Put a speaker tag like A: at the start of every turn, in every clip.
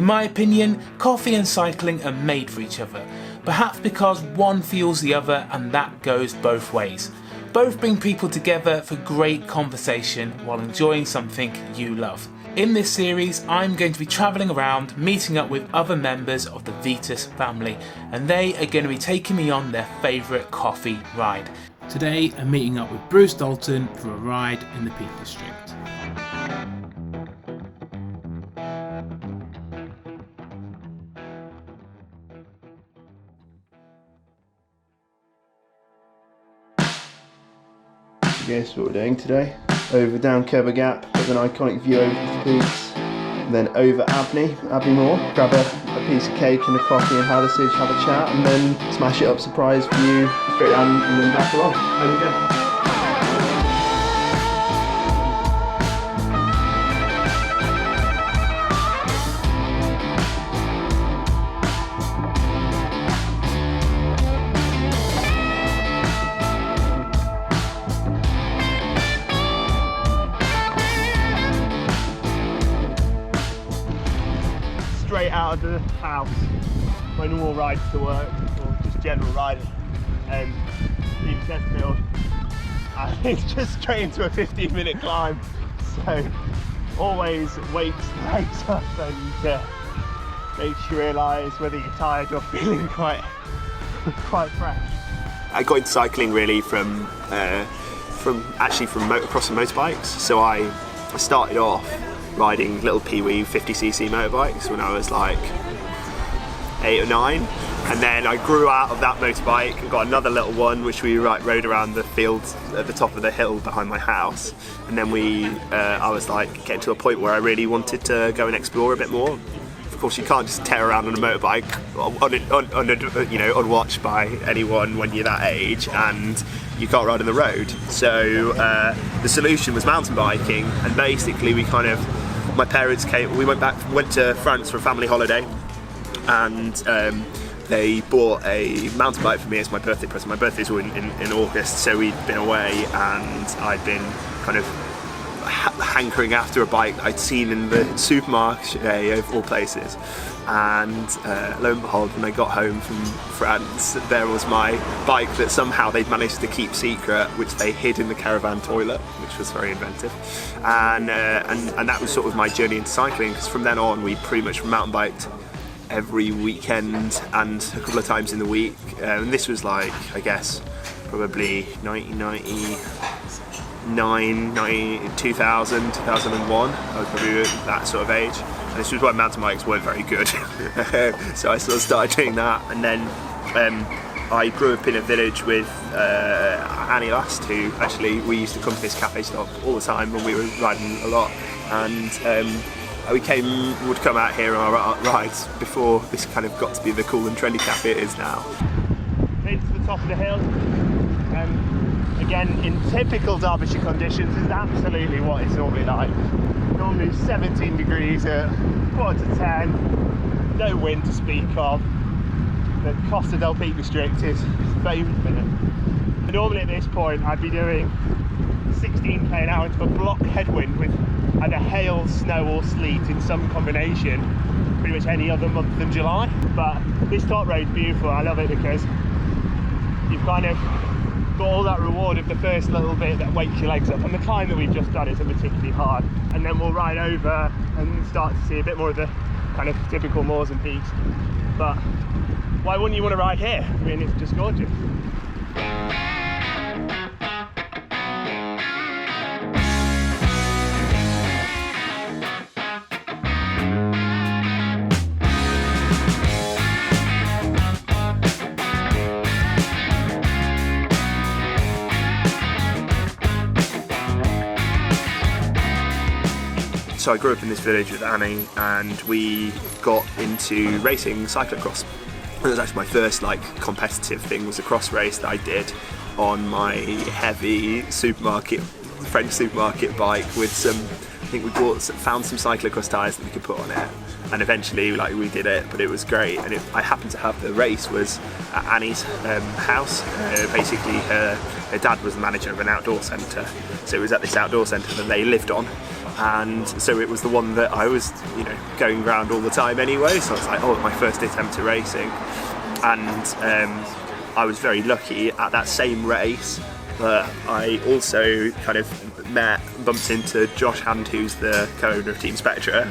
A: In my opinion, coffee and cycling are made for each other, perhaps because one fuels the other and that goes both ways. Both bring people together for great conversation while enjoying something you love. In this series, I'm going to be travelling around, meeting up with other members of the Vitus family, and they are going to be taking me on their favourite coffee ride. Today, I'm meeting up with Dalton for a ride in the Peak District.
B: Guess what we're doing today? Over down Kerber Gap with an iconic view over the peaks, and then over Abbey Moor, grab a piece of cake and a coffee in Hathersage, have a chat, and then smash it up, surprise view, straight down and then back along. There we go. Straight out of the house, my normal rides to work, or just general riding, and leave Chesterfield, and it's just straight into a 15-minute climb, so always wakes the legs up and makes you realise whether you're tired or feeling quite fresh.
C: I got into cycling really from motocross and motorbikes, so I started off riding little pee-wee 50cc motorbikes when I was like 8 or 9, and then I grew out of that motorbike and got another little one which we rode around the field at the top of the hill behind my house, and then I was like getting to a point where I really wanted to go and explore a bit more. Of course you can't just tear around on a motorbike unwatched by anyone when you're that age, and you can't ride on the road, so the solution was mountain biking. And basically my parents went to France for a family holiday, and they bought a mountain bike for me as my birthday present. My birthday's all in August, so we'd been away and I'd been kind of hankering after a bike I'd seen in the supermarket of all places, and lo and behold, when I got home from France, there was my bike that somehow they'd managed to keep secret, which they hid in the caravan toilet, which was very inventive, and that was sort of my journey into cycling, because from then on we pretty much mountain biked every weekend and a couple of times in the week, and this was like, I guess, probably 2000, 2001, I was probably that sort of age, and this was when mountain bikes weren't very good. So I sort of started doing that, and then I grew up in a village with Annie last, who actually, we used to come to this cafe stop all the time when we were riding a lot, and we would come out here on our rides before this kind of got to be the cool and trendy cafe it is now.
B: Made to the top of the hill, again, in typical Derbyshire conditions, is absolutely what it's normally like. Normally 17 degrees at 9:45, no wind to speak of. The Costa del Peak District is famous for it. Normally at this point I'd be doing 16 km an hour into a block headwind with either hail, snow or sleet in some combination pretty much any other month than July. But this top road's beautiful. I love it because you've kind of got all that reward of the first little bit that wakes your legs up, and the climb that we've just done isn't particularly hard, and then we'll ride over and start to see a bit more of the kind of typical moors and peaks. But why wouldn't you want to ride here? I mean, it's just gorgeous.
C: So I grew up in this village with Annie, and we got into racing cyclocross. It was actually my first competitive thing, was a cross race that I did on my heavy French supermarket bike with some, I think we found some cyclocross tyres that we could put on it, and eventually we did it, but it was great. And I happened to have, the race was at Annie's house. Basically her dad was the manager of an outdoor centre, so it was at this outdoor centre that they lived on, and so it was the one that I was, going around all the time anyway. So I was like, oh, my first attempt at racing, and I was very lucky at that same race. I also kind of bumped into Josh Hand, who's the co-owner of Team Spectra,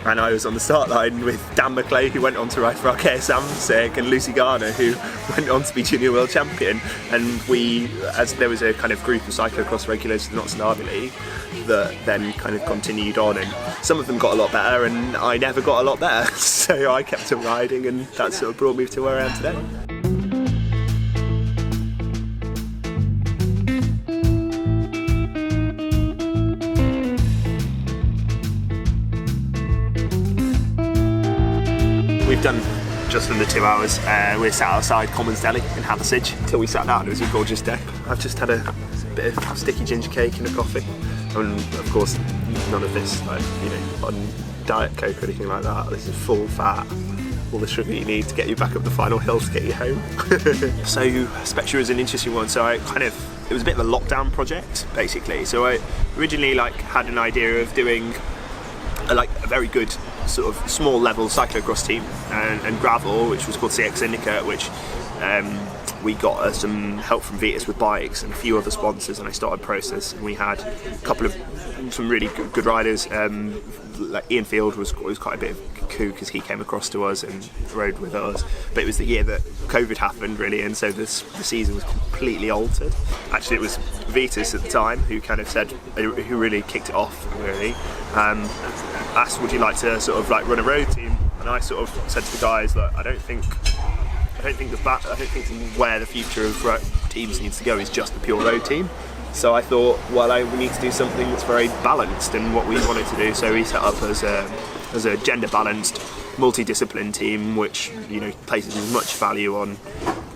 C: and I was on the start line with Dan McClay, who went on to ride for Vitus Ambassadors, and Lucy Garner, who went on to be junior world champion. And as there was a kind of group of cyclocross regulars in the Notts and Derby League that then kind of continued on, and some of them got a lot better, and I never got a lot better. So I kept on riding, and that sort of brought me to where I am today. We've done just under 2 hours. We're sat outside Coleman's Deli in Hathersage until we sat down. It was a gorgeous day. I've just had a bit of sticky ginger cake and a coffee, and of course none of this on diet coke or anything like that. This is full fat, all the sugar you need to get you back up the final hill to get you home. So Spectra is an interesting one. So it was a bit of a lockdown project basically. So I originally had an idea of doing a very good sort of small level cyclocross team and gravel, which was called CX Syndicate, which we got some help from Vitus with bikes and a few other sponsors, and I started a process, and we had a couple of some really good riders. Ian Field was quite a bit of a coup because he came across to us and rode with us, but it was the year that COVID happened really, and so the season was completely altered. Actually, it was Vitus at the time who kind of said, who really kicked it off really, asked, would you like to sort of run a road team? And I sort of said to the guys that I don't think where the future of teams needs to go is just the pure road team. So I thought, we need to do something that's very balanced in what we wanted to do. So we set up as a gender balanced, multi-discipline team, which places as much value on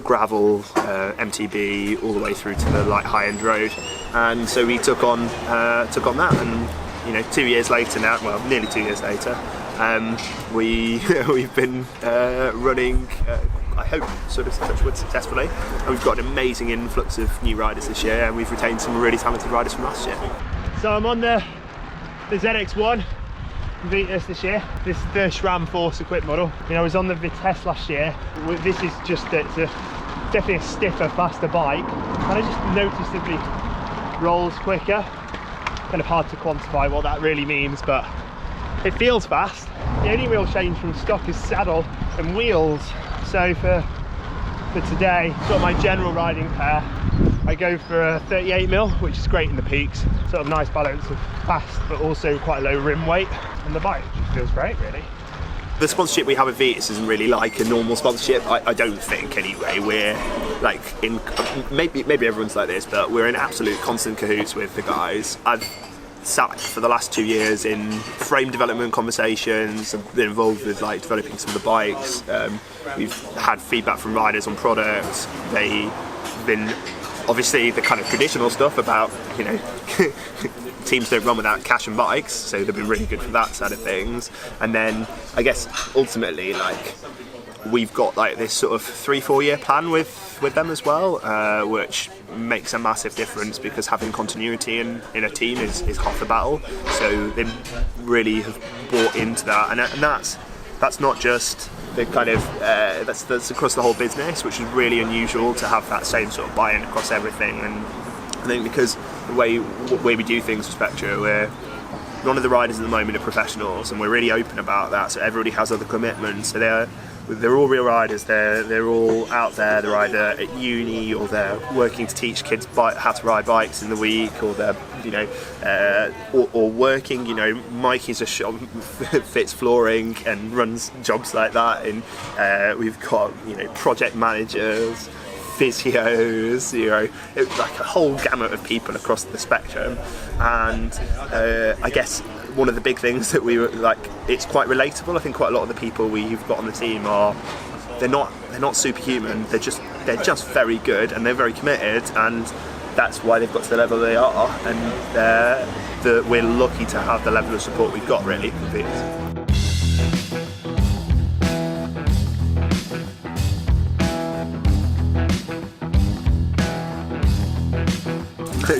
C: gravel, MTB, all the way through to the high-end road. And so we took on that, and 2 years later now, nearly 2 years later, we've been running. I hope sort of touch wood successfully, and we've got an amazing influx of new riders this year, and we've retained some really talented riders from last year.
B: So I'm on the ZX1 Vitus this year. This is the SRAM Force equipped model. I was on the Vitesse last year. This is just definitely a stiffer, faster bike, and it just noticeably rolls quicker. Kind of hard to quantify what that really means, but it feels fast. The only real change from stock is saddle and wheels. So for today, sort of my general riding pair, I go for a 38mm, which is great in the peaks. Sort of nice balance of fast, but also quite a low rim weight on the bike, which feels great, really.
C: The sponsorship we have with Vitus isn't really like a normal sponsorship. I don't think, anyway. We're maybe everyone's like this, but we're in absolute constant cahoots with the guys. I've sat for the last 2 years in frame development conversations. I've been involved with developing some of the bikes. We've had feedback from riders on products. They've been obviously the kind of traditional stuff about teams don't run without cash and bikes, so they've been really good for that side of things. And then I guess ultimately we've got this sort of 3-4 year plan with them as well, which makes a massive difference, because having continuity in a team is half the battle. So they really have bought into that, and that's not just the kind of that's across the whole business, which is really unusual to have that same sort of buy-in across everything. And I think because the way we do things with Spectra, none of the riders at the moment are professionals, and we're really open about that. So everybody has other commitments. So they're all real riders. They're all out there. They're either at uni, or they're working to teach kids how to ride bikes in the week, or they're or working. Mikey's a shop fits flooring and runs jobs like that. And we've got project managers, physios, it's like a whole gamut of people across the spectrum. And I guess one of the big things that we were it's quite relatable. I think quite a lot of the people we've got on the team they're not superhuman. They're just very good, and they're very committed, and that's why they've got to the level they are. And we're lucky to have the level of support we've got, really.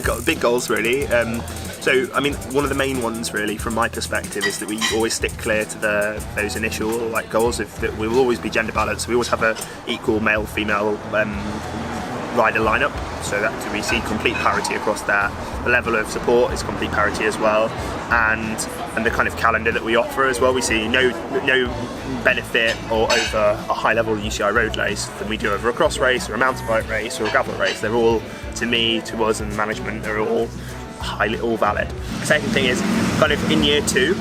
C: Got big goals, really. So, I mean, one of the main ones really from my perspective is that we always stick clear to those initial like goals of that we will always be gender balanced. We always have a equal male-female rider lineup, so that we see complete parity across there. The level of support is complete parity as well, and the kind of calendar that we offer as well. We see no benefit or over a high level UCI road race than we do over a cross race or a mountain bike race or a gravel race. They're all, to me, to us and management, they're all valid. The second thing is kind of in year 2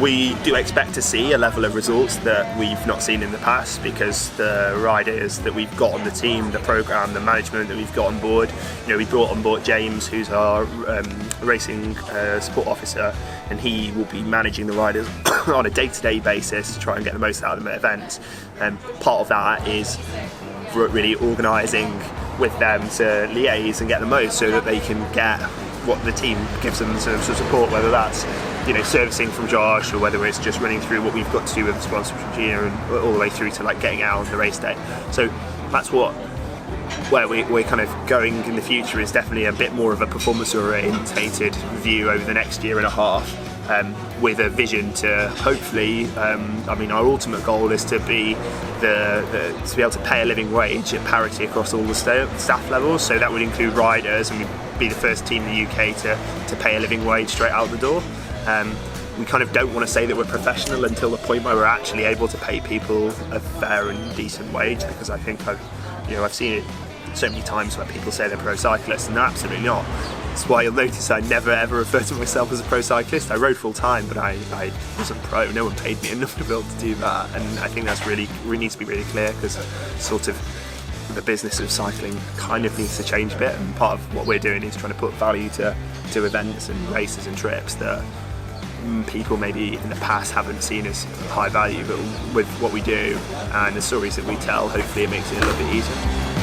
C: we do expect to see a level of results that we've not seen in the past, because the riders that we've got on the team, the programme, the management that we've got on board, you know, we brought on board James, who's our racing support officer, and he will be managing the riders on a day-to-day basis to try and get the most out of the events. And part of that is really organising with them to liaise and get the most so that they can get what the team gives them in terms of support, whether that's, you know, servicing from Josh, or whether it's just running through what we've got to do with the sponsor from Gina, and all the way through to like getting out on the race day. So that's where we're kind of going in the future, is definitely a bit more of a performance orientated view over the next year and a half, with a vision to hopefully, I mean, our ultimate goal is to be to be able to pay a living wage at parity across all the staff levels. So that would include riders, and we'd be the first team in the UK to pay a living wage straight out the door. We kind of don't want to say that we're professional until the point where we're actually able to pay people a fair and decent wage, because I think I've seen it so many times where people say they're pro cyclists, and they're absolutely not. That's why you'll notice I never ever refer to myself as a pro cyclist. I rode full time, but I wasn't pro. No one paid me enough to be able to do that, and I think that's really needs to be really clear, because sort of the business of cycling kind of needs to change a bit, and part of what we're doing is trying to put value to events and races and trips that people maybe in the past haven't seen as high value, but with what we do and the stories that we tell, hopefully it makes it a little bit easier.